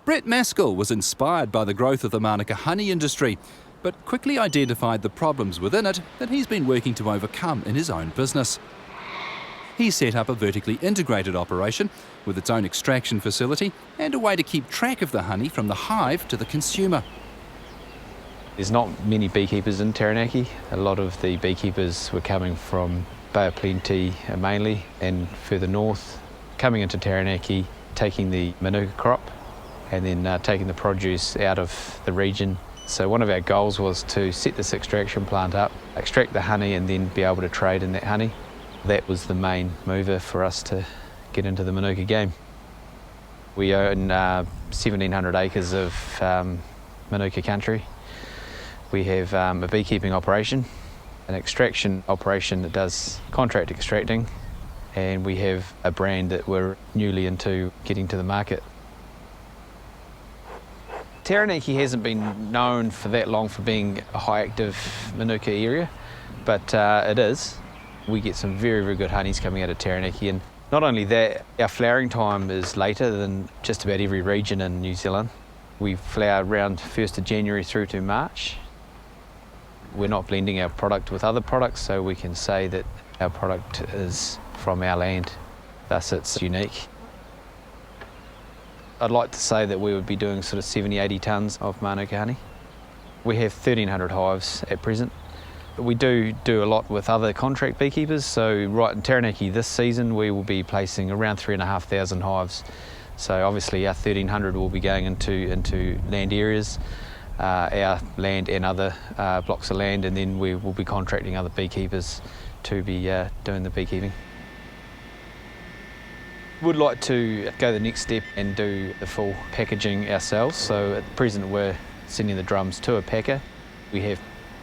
Brett Maskell was inspired by the growth of the Manuka honey industry, but quickly identified the problems within it that he's been working to overcome in his own business. He set up a vertically integrated operation with its own extraction facility and a way to keep track of the honey from the hive to the consumer. There's not many beekeepers in Taranaki. A lot of the beekeepers were coming from Bay of Plenty mainly and further north, coming into Taranaki, taking the Manuka crop and then taking the produce out of the region. So one of our goals was to set this extraction plant up, extract the honey and then be able to trade in that honey. That was the main mover for us to get into the Manuka game. We own 1,700 acres of Manuka country. We have a beekeeping operation, an extraction operation that does contract extracting, and we have a brand that we're newly into getting to the market. Taranaki hasn't been known for that long for being a high active Manuka area, but it is. We get some very, very good honeys coming out of Taranaki, and not only that, our flowering time is later than just about every region in New Zealand. We flower around 1st of January through to March. We're not blending our product with other products, so we can say that our product is from our land, thus it's unique. I'd like to say that we would be doing sort of 70, 80 tonnes of Manuka honey. We have 1,300 hives at present. We do a lot with other contract beekeepers, so right in Taranaki this season we will be placing around 3,500 hives. So obviously our 1,300 will be going into land areas, our land and other blocks of land, and then we will be contracting other beekeepers to be doing the beekeeping. Would like to go the next step and do the full packaging ourselves. So at present we're sending the drums to a packer. We have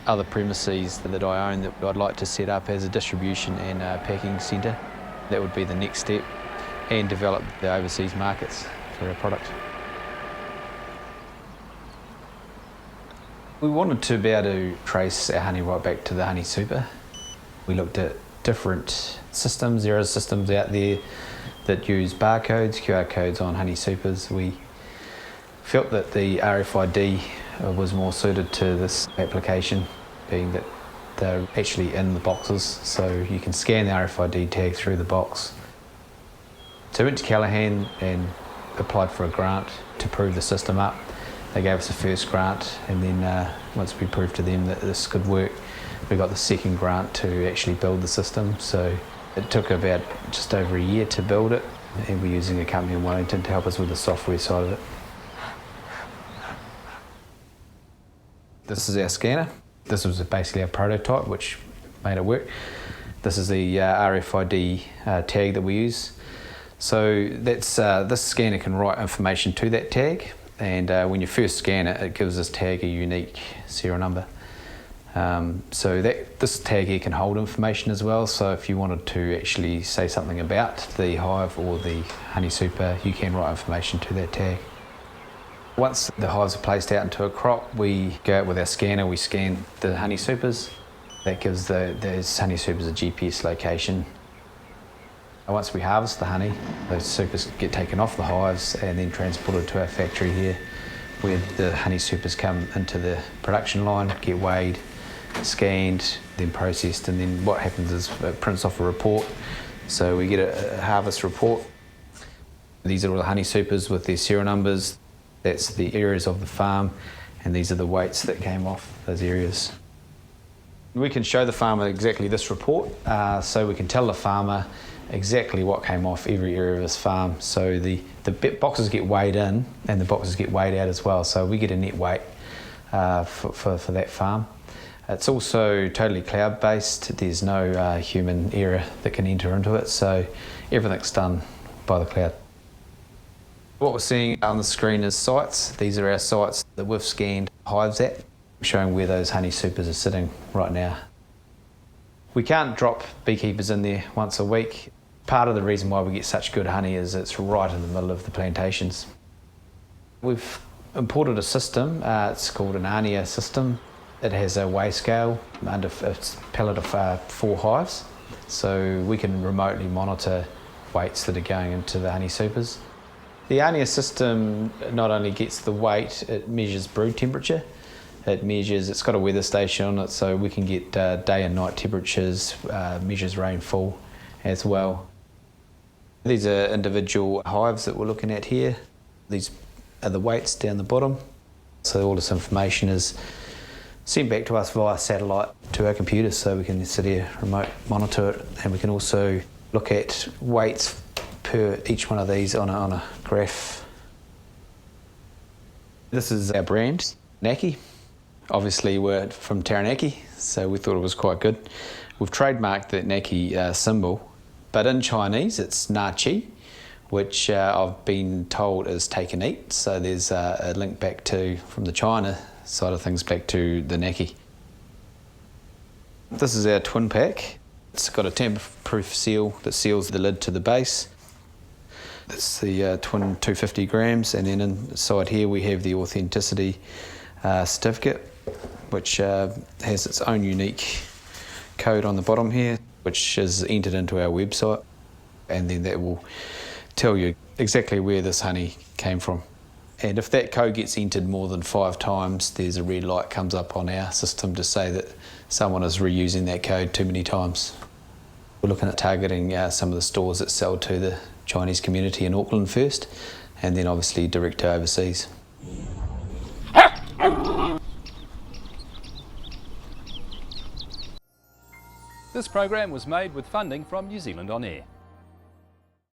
other premises that I own that I'd like to set up as a distribution and packing centre. That would be the next step, and develop the overseas markets for our product. We wanted to be able to trace our honey right back to the honey super. We looked at different systems. There are systems out there that use barcodes, QR codes on honey supers. We felt that the RFID was more suited to this application, being that they're actually in the boxes, so you can scan the RFID tag through the box. So we went to Callaghan and applied for a grant to prove the system up. They gave us the first grant, and then once we proved to them that this could work, we got the second grant to actually build the system. So it took about just over a year to build it, and we're using a company in Wellington to help us with the software side of it. This is our scanner. This was basically our prototype, which made it work. This is the RFID tag that we use. So that's this scanner can write information to that tag, and when you first scan it, it gives this tag a unique serial number. So this tag here can hold information as well, so if you wanted to actually say something about the hive or the honey super, you can write information to that tag. Once the hives are placed out into a crop, we go out with our scanner, we scan the honey supers. That gives those honey supers a GPS location. Once we harvest the honey, those supers get taken off the hives and then transported to our factory here, where the honey supers come into the production line, get weighed, scanned, then processed, and then what happens is it prints off a report. So we get a harvest report. These are all the honey supers with their serial numbers. That's the areas of the farm, and these are the weights that came off those areas. We can show the farmer exactly this report, so we can tell the farmer exactly what came off every area of his farm. So the boxes get weighed in and the boxes get weighed out as well, so we get a net weight for that farm. It's also totally cloud-based. There's no human error that can enter into it, so everything's done by the cloud. What we're seeing on the screen is sites. These are our sites that we've scanned hives at, showing where those honey supers are sitting right now. We can't drop beekeepers in there once a week. Part of the reason why we get such good honey is it's right in the middle of the plantations. We've imported a system, it's called an ANIA system. It has a weigh scale under a pallet of 4 hives, so we can remotely monitor weights that are going into the honey supers. The Arnia system not only gets the weight, it measures brood temperature. It's got a weather station on it, so we can get day and night temperatures, measures rainfall as well. These are individual hives that we're looking at here. These are the weights down the bottom. So all this information is sent back to us via satellite to our computer, so we can sit here, remote monitor it, and we can also look at weights per each one of these on a graph. This is our brand, Naki. Obviously we're from Taranaki, so we thought it was quite good. We've trademarked that Naki symbol, but in Chinese it's Nachi, which I've been told is take and eat, so there's a link back to, from the China side of things, back to the Naki. This is our twin pack. It's got a tamper-proof seal that seals the lid to the base. It's the twin 250 grams, and then inside here we have the authenticity certificate, which has its own unique code on the bottom here, which is entered into our website, and then that will tell you exactly where this honey came from. And if that code gets entered more than 5 times, there's a red light comes up on our system to say that someone is reusing that code too many times. We're looking at targeting some of the stores that sell to the Chinese community in Auckland first, and then obviously direct to overseas. This program was made with funding from New Zealand On Air.